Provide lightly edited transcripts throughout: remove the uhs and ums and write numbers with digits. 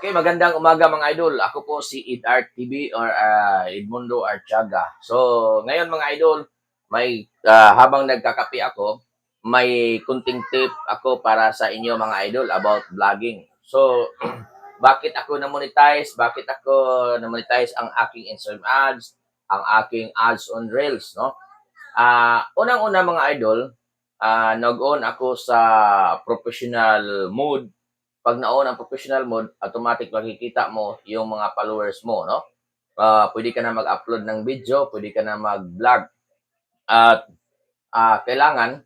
Okay, magandang umaga mga idol. Ako po si Art TV or Edmundo Artiaga. So, ngayon mga idol, may habang nagkakape ako, may kunting tip ako para sa inyo mga idol about vlogging. So, bakit ako na-monetize? Bakit ako na-monetize ang aking Instagram ads, ang aking ads on Reels, no? Unang-una mga idol, nag-on ako sa professional mode. Pag na-on ang professional mode, automatic makikita mo yung mga followers mo, no? Pwede ka na mag-upload ng video, pwede ka na mag-vlog. At kailangan,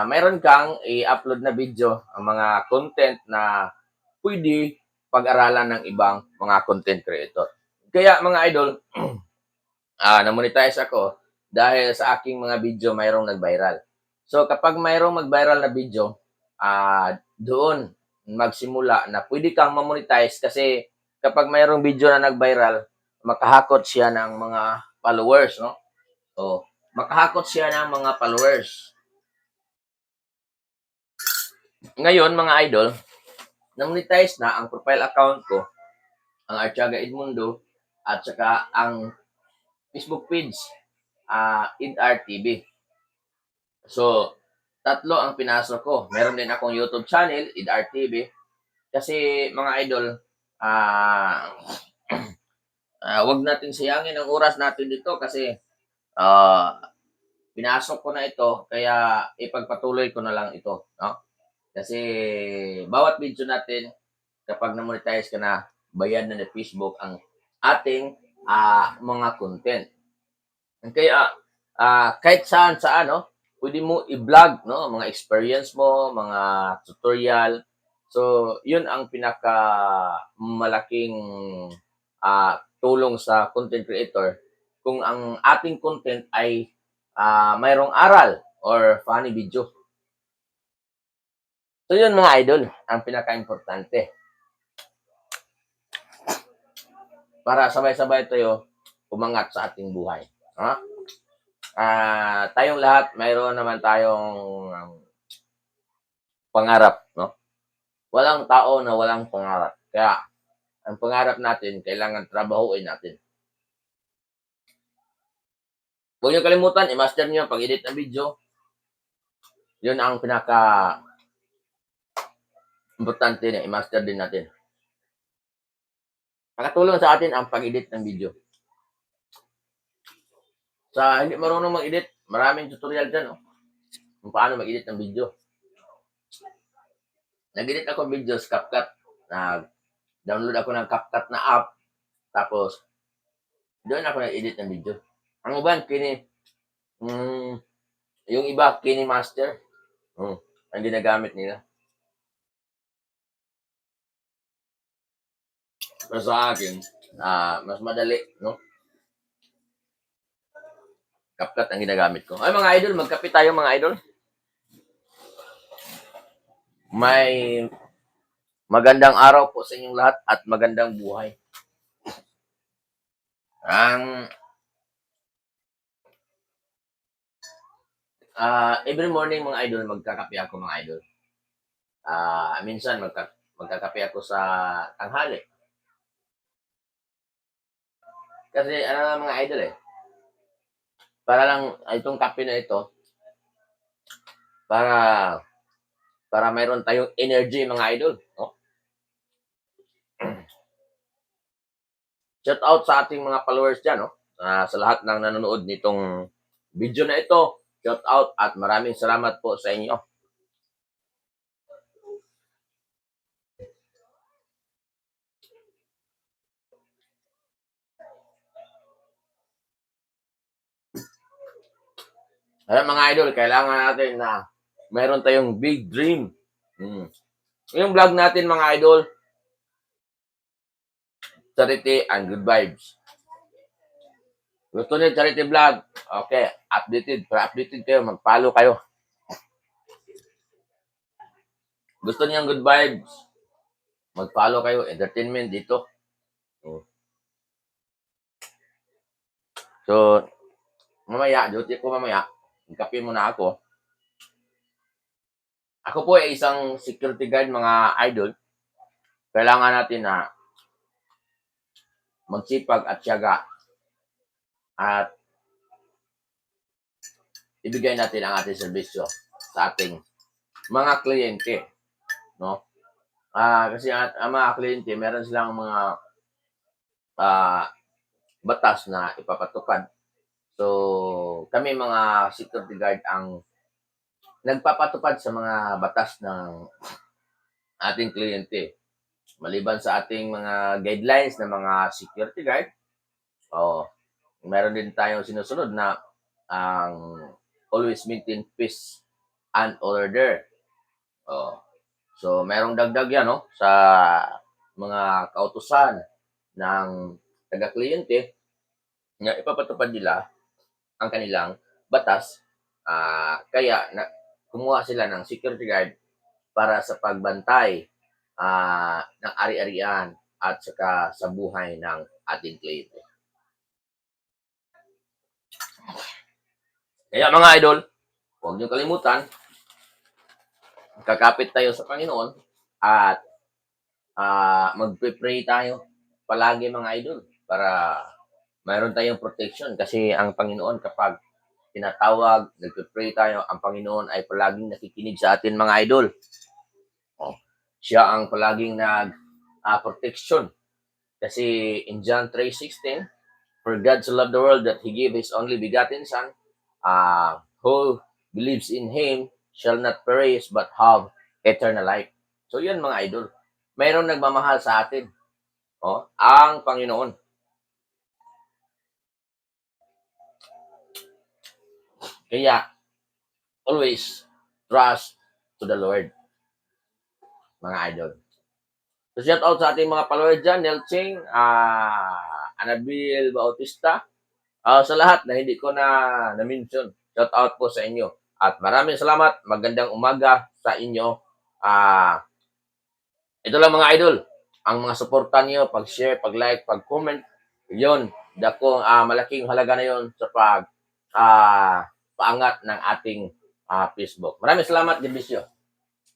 mayroon kang i-upload na video, ang mga content na pwede pag-aralan ng ibang mga content creator. Kaya mga idol, na-monetize ako dahil sa aking mga video mayroong nag-viral. So kapag mayroong mag-viral na video, doon magsimula na pwede kang ma-monetize kasi kapag mayroong video na nag-viral, makahakot siya ng mga followers, no? So, makahakot siya ng mga followers. Ngayon, mga idol, na-monetize na ang profile account ko, ang Artiaga Edmundo, at saka ang Facebook page, IdArt TV. So, tatlo ang pinasok ko. Meron din akong YouTube channel, IdArt TV. Kasi mga idol, wag nating sayangin ang oras natin dito kasi ah, pinasok ko na ito kaya ipagpatuloy ko na lang ito, no? Kasi bawat video natin kapag na-monetize ka na, bayad na ni Facebook ang ating mga content. Kaya kahit saan saan, no, pwede mo i-vlog, no, mga experience mo, mga tutorial. So, 'yun ang pinaka malaking tulong sa content creator kung ang ating content ay mayroong aral or funny video. So, 'yun mga idol, ang pinaka-importante para sabay-sabay tayo umangat sa ating buhay. Ha? Tayong lahat mayroon naman tayong pangarap, no? Walang tao na walang pangarap. Kaya ang pangarap natin kailangan trabahuin natin. Huwag niyo kalimutan i-master niyo ang pag-edit ng video. 'Yun ang pinaka importante na i-master din natin. Nakatulong sa atin ang pag-edit ng video. Sa hindi marunong mag-edit, maraming tutorial diyan, no? Kung paano mag-edit ng video. Nag-edit ako ng videos, CapCut. Nag-download ako ng CapCut na app. Tapos, doon ako nag-edit ng video. Ang uban, yung iba, KineMaster. Ang ginagamit nila. Pero sa akin, mas madali, no? CapCut ang ginagamit ko. Ay, mga idol, magkape tayo mga idol. May magandang araw po sa inyong lahat at magandang buhay. Every morning mga idol, magkakape ako mga idol. Minsan magkakape ako sa tanghali. Kasi ano lang mga idol para lang itong kape na ito, para mayroon tayong energy mga idol, no? Shout out sa ating mga followers diyan, no? Sa lahat ng nanonood nitong video na ito, shout out at maraming salamat po sa inyo. Ayan mga idol, kailangan natin na meron tayong big dream. Yung vlog natin mga idol, charity and good vibes. Gusto niyo charity vlog? Okay, updated. Para updated kayo, mag-follow kayo. Gusto niyo good vibes? Mag-follow kayo. Entertainment dito. So, mamaya, duty ko mamaya. Kape muna ako. Ako po ay isang security guard mga idol. Kailangan natin na magsipag at tiyaga at ibigay natin ang ating serbisyo sa ating mga kliyente, no? Kasi ang mga kliyente, meron silang mga ah, batas na ipapatupad. So, kami mga security guard ang nagpapatupad sa mga batas ng ating kliyente. Maliban sa ating mga guidelines ng mga security guard, oh, meron din tayong sinusunod na ang always maintain peace and order. Oh. So, merong dagdag yan, no? Sa mga kautusan ng taga-kliyente na ipapatupad nila ang kanilang batas. Kaya kumuha sila ng security guard para sa pagbantay ng ari-arian at saka sa buhay ng ating kliyente. Kaya mga idol, huwag niyo kalimutan, kakapit tayo sa Panginoon at magpe-pray tayo palagi mga idol para mayroon tayong protection kasi ang Panginoon kapag tinatawag, nagpe-pray tayo, ang Panginoon ay palaging nakikinig sa atin mga idol. Oh, siya ang palaging protection. Kasi in John 3:16, for God so loved the world that He gave His only begotten Son, who believes in Him shall not perish but have eternal life. So yun mga idol. Mayroong nagmamahal sa atin. Ang Panginoon. Kaya, always trust to the Lord, mga idol. So, shout out sa ating mga follower dyan, Nelching, Anabil Bautista, sa lahat na hindi ko na-mention. Shout out po sa inyo. At maraming salamat. Magandang umaga sa inyo. Ito lang mga idol. Ang mga suporta niyo, pag-share, pag-like, pag-comment, yun. Malaking halaga na yun sa paangat ng ating Facebook. Maraming salamat, Dibisyo.